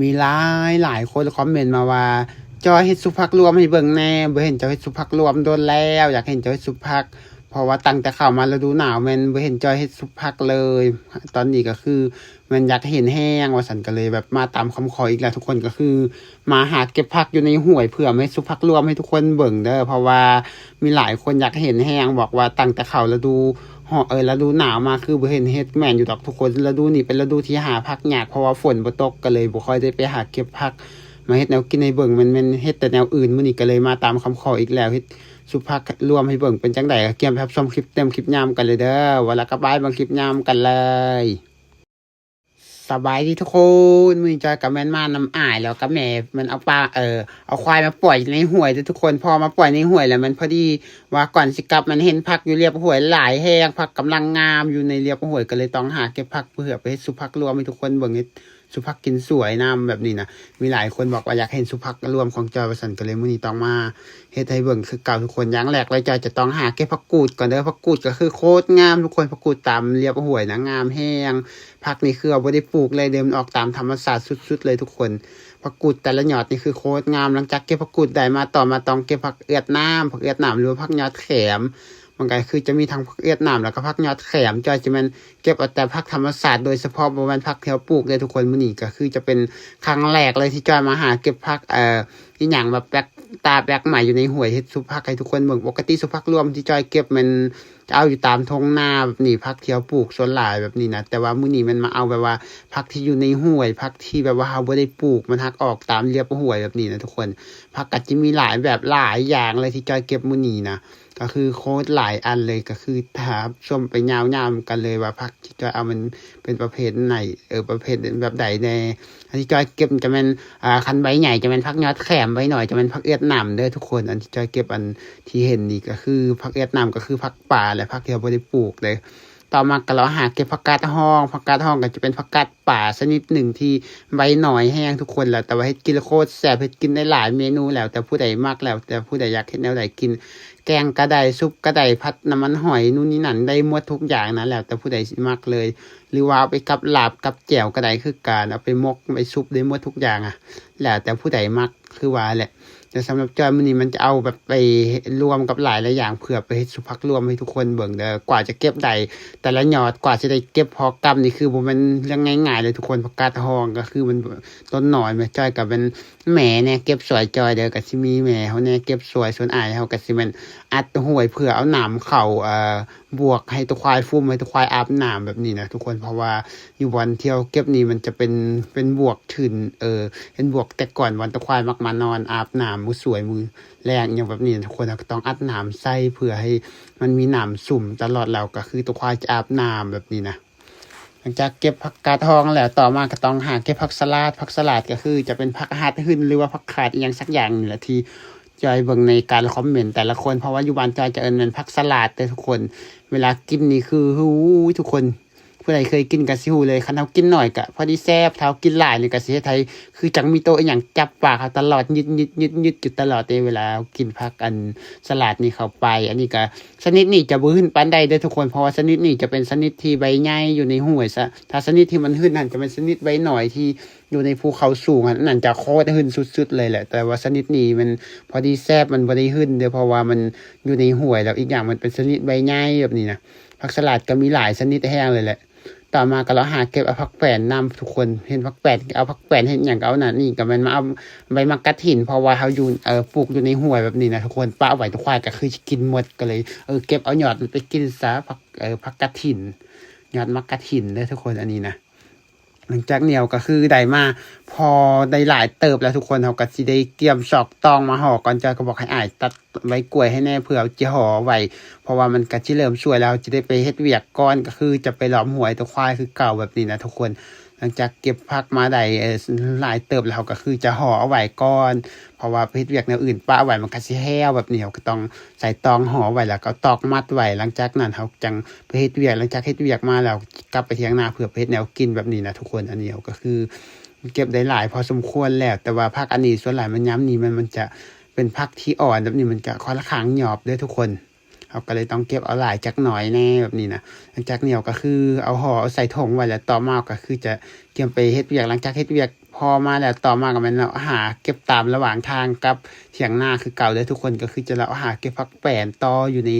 มีหลายคนคอมเมนต์มาว่าจอยเฮ็ดสุภักรวมให้เบิ่งแน่บ่เห็นจอยเฮ็ดสุภักรวมโดนแล้วอยากเห็นจอยเฮ็ดสุภักเพราะว่าตั้งแต่เข้ามาฤดูหนาวแม่นบ่เห็นจอยเฮ็ดสุภักเลยตอนนี้ก็คือมันอยากเห็นแห้งว่าซั่นก็เลยแบบมาตามคำขออีกแล้วทุกคนก็คือมาหาเก็บผักอยู่ในห้วยเพื่อให้สุภักรวมให้ทุกคนเบิ่งเด้อเพราะว่ามีหลายคนอยากเห็นแห้งบอกว่าตั้งแต่เข้าฤดูฤดูหนาวมาคือบ่เห็นเฮ็ดแม่นอยู่ดอกทุกคนฤดูนี้เป็นฤดูที่หาผักยากเพราะว่าฝนบ่ตกก็เลยบ่ค่อยได้ไปหาเก็บผักมาเฮ็ดแนวกินให้เบิ่งมันเฮ็ดแต่แนวอื่นมื้อนี้ก็เลยมาตามคำขออีกแล้วเฮ็ดสุภักรวมให้เบิ่งเป็นจังได๋ก็เกียมรับชมคลิปเต็มคลิปยามกันเลยเด้อว่าแล้วก็บายบางคลิปยามกันเลยสบายดีทุกคนมื้อนี้จอยกับแม่นมานำอ้ายแล้วก็แม่มันเอาปลาเอาควายมาปล่อยในห้วยเด้อทุกคนพอมาปล่อยในห้วยแล้วมันพอดีว่าก่อนสิกลับมันเห็นผักอยู่เรียบห้วยหลายแฮงผักกำลังงามอยู่ในเรียบห้วยก็เลยต้องหาเก็บผักเพื่อไปเฮ็ดสุภักรวมให้ทุกคนเบิ่งเฮ็ดสุภักกินสวยนำแบบนี้นะมีหลายคนบอกว่าอยากเห็นสุภักรวมของจอยว่าซั่นก็เลยมื้อนี้ต้องมาเฮ็ดให้เบิ่งคือเก่าทุกคนอย่างแรกเลยจอยจะต้องหาเก็บผักกูดก่อนเด้อผักกูดก็คือโคตรงามทุกคนผักกูดตามเรียบห้วยนะงามแฮง ผักนี่คือเอาบ่ได้ปลูกเลยเดิมออกตามธรรมชาติสุดๆเลยทุกคนผักกูดแต่ละยอดนี่คือโคตรงามหลังจากเก็บผักกูดได้มาต่อมาต้องเก็บผักเอือดน้ำผักเอือดน้ำหรือผักยอดแขมมันก็คือจะมีทั้งผักเอือดน้ำแล้วก็ผักยอดแขมจอยจะมันเก็บเอาแต่ผักธรรมชาติโดยเฉพาะบ่แม่นผักที่เราปลูกเลยทุกคนมื้อนี้ก็คือจะเป็นครั้งแรกเลยที่จอยมาหาเก็บผักอีหยังแบบแปลกตาแปลกใหม่อยู่ในห้วยเฮ็ดสุภักให้ทุกคนเบิ่งปกติสุภักรวมที่จอยเก็บมันจะเอาอยู่ตามท้องนาแบบนี้ผักที่เราปลูกสวนหลายแบบนี้นะแต่ว่ามื้อนี้มันมาเอาแบบว่าผักที่อยู่ในห้วยผักที่แบบว่าเราบ่ได้ปลูกมันหักออกตามเรียบห้วยแบบนี้นะทุกคนผักก็จะมีหลายแบบหลายอย่างเลยที่จอยเก็บมื้อนี้นะก็คือโคตรหลายอันเลยก็คือถ้าชมไปยาวๆกันเลยว่าผักที่จอยเอามันเป็นประเภทไหนประเภทแบบใดแน่อันที่จอยเก็บจะเป็นคันใบใหญ่จะเป็นผักยอดแขมใบหน่อยจะเป็นผักเอือดน้ำเด้อทุกคนอันที่จอยเก็บอันที่เห็นนี่ก็คือผักเอือดน้ำก็คือผักป่าและผักที่เราบ่ได้ปลูกเลยต่อมาก็เราหาเก็บผักกาดฮ้องผักกาดฮ้องก็จะเป็นผักกาดป่าชนิดหนึ่งที่ใบหน่อยแห้งทุกคนแหละแต่ว่าเฮ็ดกินโคตรแซ่บเฮ็ดกินได้หลายเมนูแล้วแต่ผู้ใดมักแล้วแต่ผู้ใดอยากเฮ็ดแนวใดกินแกงก็ได้ซุปก็ได้ผัดน้ำมันหอยนู่นนี่นั่นได้หมดทุกอย่างนะแล้วแต่ผู้ใดสิมักเลยหรือว่าเอาไปกับลาบกับแจ่วก็ได้คือการเอาไปมกไปซุปได้หมดทุกอย่างแล้วแต่ผู้ใดมักคือว่าแหละแต่สำหรับจอยมื้อนี้มันจะเอาแบบไปรวมกับหลายอย่างเพื่อไปเฮ็ดสุภักรวมให้ทุกคนเบิ่งเด้อกว่าจะเก็บได้แต่ละยอดกว่าจะได้เก็บพอกำนี่คือบ่แม่นเรื่องง่ายๆเลยทุกคนผักกาดฮ้องก็คือมันต้นน้อยแม่จ้อยก็เป็นแหม่แน่เก็บสวยจอยเด้อก็สิมีแหม่เฮาแน่เก็บสวยส่วนอ้ายเฮาก็สิแม่นอัดห้วยเพื่อเอาน้ำเข้าบวกให้ตัวควายฟุ่มให้ตัวควายอาบน้ำแบบนี้นะทุกคนเพราะว่าอยู่วันเที่ยวเก็บนี่มันจะเป็นบวกขึ้นเป็นบวกแต่ก่อนวันตัวควายมักมานอนอาบน้ำมื้อสวยมื้อแลงอย่างแบบนี้ทุกคนก็ต้องอัดน้ำใส่เพื่อให้มันมีน้ำสุ่มตลอดแล้วก็คือตัวควายจะอาบน้ำแบบนี้นะหลังจากเก็บผักกาดทองแล้วต่อมาก็ต้องหาเก็บผักสลัดก็คือจะเป็นผักหาดหึ่นหรือว่าผักขาดอีหยังสักอย่างนี่แหละที่จอยเบิ่งในการคอมเมนต์แต่ละคนเพราะว่าอยู่บ้านจอยจะเอิ้นเป็นผักสลัดเด้อทุกคนเวลากินนี่คือหูยทุกคนผู้ใดเคยกินก็สิฮู้เลยคันเฮากินน้อยก็พอดีแซ่บถ้ากินหลายนี่ก็สิเฮ็ดให้คือจังมีโตอีหยังจับปากเฮาตลอดยึดๆๆๆอยู่ตลอดเวลากินผักอันสลัดนี่เข้าไปอันนี้ก็ชนิดนี้จะบ่หึ่นปานใดเด้อทุกคนเพราะว่าชนิดนี้จะเป็นชนิดที่ใบใหญ่อยู่ในห้วยซะถ้าชนิดที่มันหึ่นนั่นจะเป็นชนิดใบน้อยที่อยู่ในภูเขาสูงอันนั้นจะโคตรหึ่นสุดๆเลยแหละแต่ว่าชนิดนี้มันพอดีแซ่บมันบ่ได้หึ่นเด้อเพราะว่ามันอยู่ในห้วยแล้วอีกอย่างมันเป็นชนิดใบใหญ่แบบนี้นะผักสลัดก็มีหลายชนิดแฮงเลยแหละ ต่อมาก็เราหาเก็บเอาผักแป้นนำทุกคนเห็นผักแป้นเอาผักแป้นเฮ็ดหยังก็เอานั่นนี่ก็มันมาเอาใบมะกะถินเพราะว่าเฮาอยู่ปลูกอยู่ในห้วยแบบนี้นะทุกคนปะเอาไว้ทุกควายก็คือสิกินหมดก็เลยเก็บเอายอดมันไปกินซะผักกะถินยอดมะกะถินเด้อทุกคนอันนี้นะหลังจากเหนียวก็คือได้มาพอได้หลายเติบแล้วทุกคนเฮาก็สิได้เตรียมซอกตองมาห่อก่อนจ้อยก็บอกให้อ้ายตัดไว้กล้วยให้แน่เผื่อจะห่อไว้เพราะว่ามันก็สิเริ่มสวยแล้วจะได้ไปเฮ็ดเวียกก่อนก็คือจะไปล้อมห้วยตัวควายคือเก่าแบบนี้นะทุกคนหลังจากเก็บผักมาได้หลายเติบแล้วก็คือจะห่อเอาไว้ก่อนเพราะว่าเฮ็ดเวียกแนวอื่นปะไว้มันก็สิแห้วแบบนี้เฮาก็ต้องใส่ตองห่อไว้แล้วก็ตอกมัดไว้หลังจากนั้นเฮาจังไปเฮ็ดเวียกหลังจากเฮ็ดเวียกมาแล้วกลับไปเถียงนาเพื่อไปเฮ็ดแนวกินแบบนี้นะทุกคนอันนี้ก็คือเก็บได้หลายพอสมควรแล้วแต่ว่าผักอันนี้ส่วนหลายมันย้ำนี่มันจะเป็นผักที่อ่อนแบบนี้มันจะค่อนข้างหยอบเด้อทุกคนเราก็เลยต้องเก็บเอาหลายจักหน่อยแน่แบบนี้นะหลังจากเหนียวก็คือเอาห่อเอาใส่ถุงไว้แล้วต่อมาก็คือจะเตรียมไปเฮ็ดเวียกหลังจากเฮ็ดเวียก พอมาแล้วต่อมาก็แม่นเราหาเก็บตามระหว่างทางกับเถียงนาคือเก่าเด้อทุกคนก็คือจะเราหาเก็บผักแป้นต่ออยู่ใน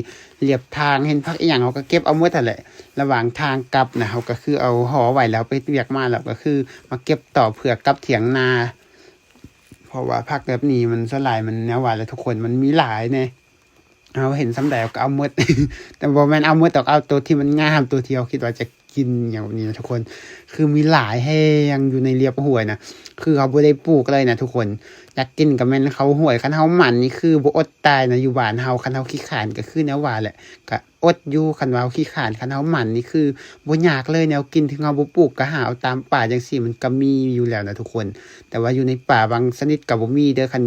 เรียบทางเห็นผักอีหยังเฮาก็เก็บเอาหมดนั่นแหละระหว่างทางกลับนะเฮาก็คือเอาห่อไว้แล้วไปเวียกมาแล้วก็คือมาเก็บต่อเผื่อกลับเถียงนาเพราะว่าผักแบบนี้มันส่วนหลายมันแนวว่าแล้วทุกคนมันมีหลายแน่เอาเห็นสำใดก็เอาหมด แต่บ่แม่นเอาหมดดอกเอาตัวที่มันงามตัวที่เราคิดว่าจะกินอย่างนี้นะทุกคนคือมีหลายแห้งอยู่ในเรียบห้วยนะคือเขาบ่ได้ปลูกเลยนะทุกคนอยากกินก็แม่นเขาห้วยคันเฮาหมั่นนี่คือบ่อดตายนะอยู่บ้านเฮาคันเฮาขี้ขานก็คือแนวว่าแหละก็อดอยู่คันว่าเฮาขี้ขานคันเฮาหมั่นนี่คือบ่ยากเลยแนวกินถึงเฮาบ่ปลูกก็หาเอาตามป่าจังซี่มันก็มีอยู่แล้วนะทุกคนแต่ว่าอยู่ในป่าบางชนิดก็บ่มีเด้อคัน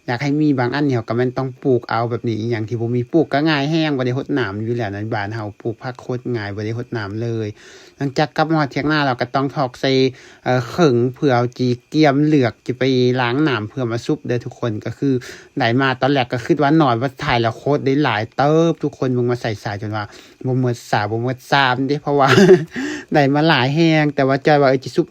อยากให้มีบางอันเนี่ยก็แม่นต้องปลูกเอาแบบนี้อหยังที่บ่มีปลูกก็ง่ายแห้งบ่ได้รดน้ำอยู่แล้วนะบ้านเฮาปลูกผักโคตรง่ายบ่ได้รดน้ำเลย หลังจากกลับมาเที่ยงหน้าเราก็ต้องถอกใส่เข่งเผื่อเอาจีเกียมเหลือกจะไปล้างน้ำเพื่อมาซุปเด้อทุกคนก็คือได้มาตอนแรกก็คิดว่าหน่อยว่าถ่ายแล้วโคตรได้หลายเติบทุกคนมึงมาใส่สายจนว่าบ่หมดสาบ่หมดซามเด้เพราะว่า ได้มาหลายแฮงแต่ว่าจอยว่าจิซุป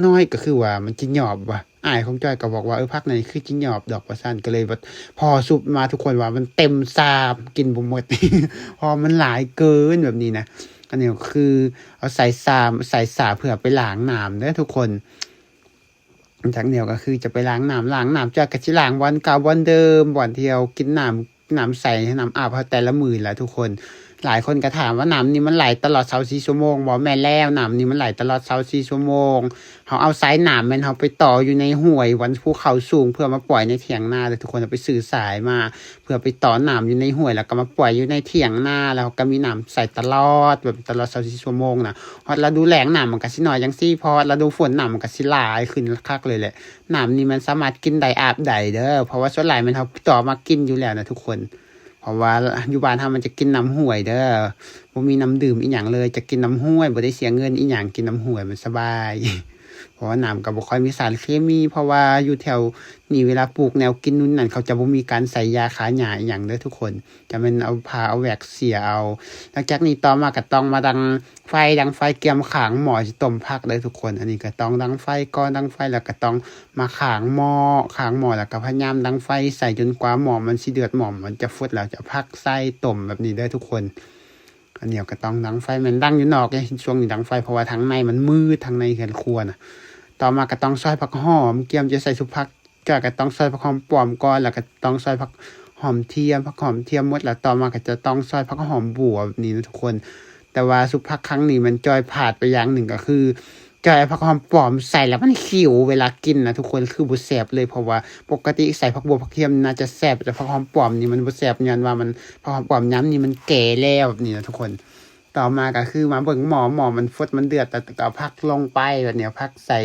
น้อยก็คือว่ามันจิหยอบว่ะอ้ายของจอยก็บอกว่าพักนั้นคือจิหยอบดอกว่าซั่นก็เลยว่าพอซุปมาทุกคนว่ามันเต็มซามกินบ่หมด พอมันหลายเกินแบบนี้นะอันนี้คือเอาใส่สาเพื่อไปล้างน้ำเด้อทุกคนจากเดียวก็คือจะไปล้างน้ำจากกระชิล้างวันเก่าวันเดิมวันเที่ยวกินน้ำใสน้ำอาบแต่ละมื้อแหละทุกคนหลายคนก็ถามว่าน้ำนี่มันไหลตลอด24ชั่วโมงบ่แม่นแล้วน้ำนี่มันไหลตลอด24ชั่วโมงเขาเอาสายน้ำมันเขาไปต่ออยู่ในห้วยวันภูเขาสูงเพื่อมาปล่อยในเถียงนาแต่ทุกคนเอาไปซื้อสายมาเพื่อไปต่อน้ำอยู่ในห้วยแล้วก็มาปล่อยอยู่ในเถียงนาแล้วก็มีน้ำใส่ตลอดแบบตลอด24ชั่วโมงนะพอฤดูแล้งน้ำมันก็สิน้อยจังซี่พอฤดูฝนน้ำมันก็สิหลายขึ้นคักเลยแหละน้ำนี่มันสามารถกินได้อาบได้เด้อเพราะว่าส่วนใหญ่มันเขาต่อมากินอยู่แล้วนะทุกคนเพราะว่าอยู่บ้านเฮามันจะกินน้ำห้วยเด้อบ่มีน้ำดื่มอีหยังเลยจะกินน้ำห้วยบ่ได้เสียเงินอีหยังกินน้ำห้วยมันสบายเพราะว่าน้ำก็บ่ค่อยมีสารเคมีเพราะว่าอยู่แถวนี่เวลาปลูกแนวกินนู่นนั่นเขาจะบ่มีการใส่ยาฆ่าหญ้าอีหยังเด้อทุกคนจะเป็นเอาพาเอาแว็กเสียเอาหลังจากนี้ต่อมาก็ต้องมาดังไฟเกียมขางหม้อสิต้มผักเด้อทุกคนอันนี้ก็ต้องดังไฟก่อนดังไฟแล้วก็ต้องมาขางหม้อแล้วก็พยายามดังไฟใส่จนกว่าหม้อมันสิเดือดหม้อมันจะฟุดแล้วจะผักใส่ต้มแบบนี้เด้อทุกคนอันเดียวก็ต้องดังไฟมันดังอยู่นอกไงช่วงนี้ดังไฟเพราะว่าทางในมันมืดทางในเรือนครัวน่ะต่อมาก็ต้องซอยผักหอมเกียมจะใส่สุผักก็ต้องซอยผักหอมป้อมก่อนแล้วก็ต้องซอยผักหอมเทียมผักหอมเทียมหมดแล้วต่อมาก็จะต้องซอยผักหอมบัวแบบนี้นะทุกคนแต่ว่าสุผักครั้งนี้มันจอยผาดไปอย่างหนึ่งก็คือจอยผักหอมป้อมใส่แล้วมันขิวเวลากินนะทุกคนคือบ่แซ่บเลยเพราะว่าปกติใส่ผักบัวผักเทียมน่าจะแซ่บแต่ผักหอมป้อมนี่มันบ่แซ่บยันว่ามันผักหอมป้อมย้ำนี่มันแก่แล้วแบบนี้นะทุกคนต่อมาก็คือมาเบิ่งหม้อมันฟดมันเดือดแต่ก็ผักลงไปแบบนี้ผักใส่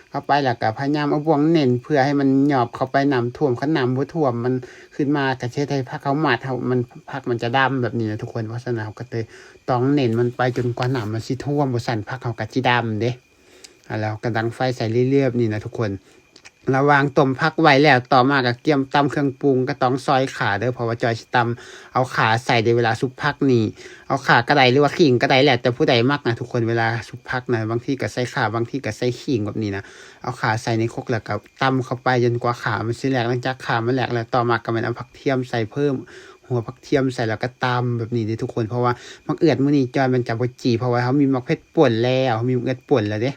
เข้าไปแล้วก็พยายามเอาบ่วงเน้นเพื่อให้มันหยอบเข้าไปน้ำท่วมคันน้ำบ่ท่วมมันขึ้นมากระเช็ดให้ผักเขามาดมันผักมันจะดำแบบนี้นะทุกคนเพราะฉะนั้นเราก็เลยต้องเน้นมันไปจนกว่าน้ำมันสิท่วมบ่สั่นผักเขาก็สิดำเด้แล้วก็ดังไฟใส่เรื่อยๆนี่นะทุกคนระวางต้มผักไว้แล้วต่อมาก็เกี่ยมตำเครื่องปรุงก็ต้องซอยขาเด้อเพราะว่าจอยสิตำเอาขาใส่ในเวลาซุปผักนี่เอาขากระไดหรือว่าขิงกระไดแหละแต่ผู้ใดมักนะทุกคนเวลาซุปผักนะบางทีก็ใส่ขาบางทีก็ใส่ขิงแบบนี้นะเอาขาใส่ในครกแล้วก็ตำเข้าไปจนกว่าขามันสิแหลกหลังจากขามันแหลกแล้วต่อมาก็เป็นเอาผักเทียมใส่เพิ่มหัวผักเทียมใส่แล้วก็ตำแบบนี้เด้ทุกคนเพราะว่ามักเอือดมื้อนี้จอยมันจะบ่จีเพราะว่าเขามีมักเผ็ดป่นแล้วมีมักเอือดป่นแล้วเด้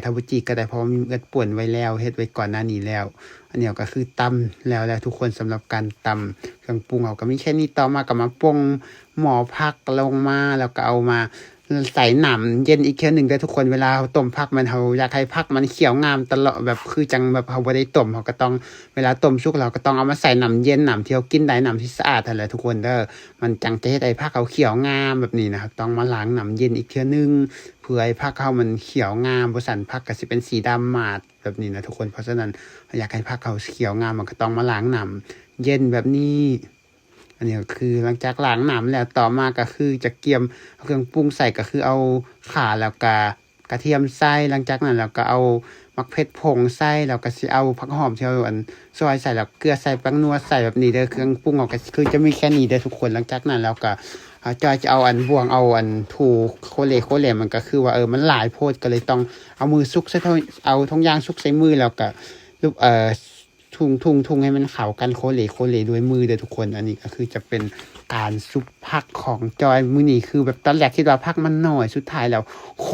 ทาบุจิก็ได้เพราะมีเกิดป่วนไว้แล้วเฮ็ดไว้ก่อนหน้านี้แล้วอันนี้ก็คือตำแล้วทุกคนสำหรับการตำเครื่องปรุงเราก็มีแค่นี้ต่อมาก็มาปรุงหม้อผักลงมาแล้วก็เอามาใส่น้ำเย็นอีกแค่นึงได้ทุกคนเวลาเราต้มผักมันเราอยากให้ผักมันเขียวงามตลอดแบบคือจังแบบเราบ่ได้ต้มเราก็ต้องเวลาต้มสุกเราก็ต้องเอามาใส่น้ำเย็นน้ำที่เรากินได้น้ำที่สะอาดนั่นแหละทุกคนเด้อมันจังจะเฮ็ดให้ผักเขาเขียวงามแบบนี้นะครับต้องมาล้างน้ำเย็นอีกเทื่อนึงเพื่อให้ผักเขามันเขียวงามบ่สั่นผักก็สิเป็นสีดำมาดแบบนี้นะทุกคนเพราะฉะนั้นอยากให้ผักเขาเขียวงามมันก็ต้องมาล้างน้ำเย็นแบบนี้อันนี้ก็คือหลังจากล้างน้ำแล้วต่อมาก็คือจะเกียมเครื่องปรุงใส่ก็คือเอาข่าแล้วก็กระเทียมใส่หลังจากนั้นแล้วก็เอามักเผ็ดผงใส่แล้วก็สิเอาผักหอมที่เราซอยใส่แล้วเกลือใส่แป้งนัวใส่แบบนี้เด้อเครื่องปรุงออกก็คือจะมีแค่นี้เด้อทุกคนหลังจากนั้นแล้วก็ จอยจะเอาอันบ่วงเอาอันถูโคเลมันก็คือว่ามันหลายโพดก็เลยต้องเอามือซุกใส่เอาทงยางซุกใส่มือแล้วก็รูปทุ่งให้มันเข้ากันโคเลด้วยมือเด้อทุกคนอันนี้ก็คือจะเป็นการซุปผักของจอยมื้อนี้คือแบบตอนแรกคิดว่าผักมันน้อยสุดท้ายแล้วโค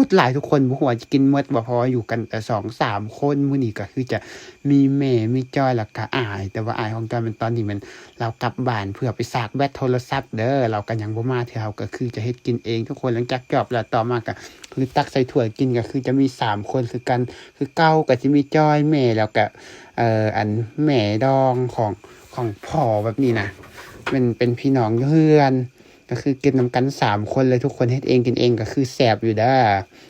ตรหลายทุกคนบ่ฮู้ว่าจะกินหมดบ่เพราะว่าอยู่กันแต่2-3คนมื้อนี้ก็คือจะมีแม่มีจอยแล้วก็อายแต่ว่าอายของจอยมันตอนนี้มันเรากลับบ้านเพื่อไปซากแบตโทรศัพท์เด้อเราก็ยังบ่มาเที่ยวก็คือจะเฮ็ดกินเองทุกคนหลังจากจบแล้วต่อมาก็คือตักใส่ถ้วยกินก็คือจะมี3คนคือกันคือเก่าก็สิมีจอยแม่แล้วก็อันแม่ดองของพ่อแบบนี้นะเป็นพี่น้องเพื่อนก็คือกินนำกัน3คนเลยทุกคนเฮ็ดเองกินเองก็คือแซ่บอยู่เด้อ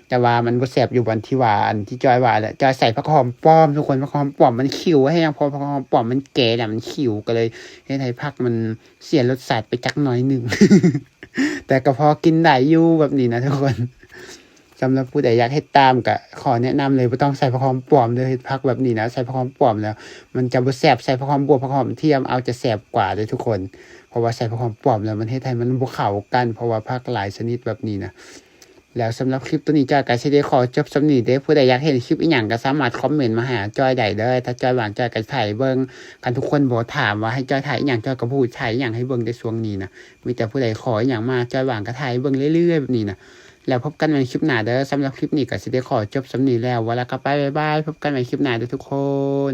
แต่ว่ามันบ่แซ่บอยู่วันที่ว่าอันที่จอยว่าแหละจอยใส่ผักหอมป้อมทุกคนผักหอมป้อมมันขิวให้ยังพอผักหอมป้อมมันแก่แล้วมันขิวก็เลยเฮ็ดให้ผักมันเสียรสชาติไปจักหน่อยนึง แต่ก็พอกินได้อยู่แบบนี้นะทุกคนสำหรับผู้ใดอยากเฮ็ดตามก็ขอแนะนำเลยบ่ต้องใส่ผักหอมป้อมเด้อเฮ็ดผักแบบนี้นะใส่ผักหอมป้อมแล้วมันจะบ่แซ่บใส่ผักหอมบวกผักหอมเทียมเอาจะแซ่บกว่าเด้อทุกคนเพราะว่าใส่ผักหอมป้อมแล้วมันเฮ็ดให้มันบ่เข้ากันเพราะว่าผักหลายชนิดแบบนี้นะแล้วสำหรับคลิปตัวนี้จอยก็สิได้ขอจบส่ำนี้เด้อผู้ใดอยากเห็นคลิปอีหยังก็สามารถคอมเมนต์มาหาจอยได้เด้อถ้าจอยว่างจอยก็ถ่ายเบิ่งกันทุกคนบ่ถามว่าให้จอยถ่ายอีหยังจอยก็พูดถ่ายอีหยังให้เบิ่งในช่วงนี้นะมีแต่ผู้ใดขออีหยังมาจอยว่างก็ถ่ายเบิ่งเรื่อยๆแบบนี้นะแล้วพบกันในคลิปหน้าเด้อสำหรับคลิปนี้ก็สิได้ขอจบส่ำนี้แล้วว่าแล้วก็ไปบ๊ายบายพบกันในคลิปหน้าเด้อทุกคน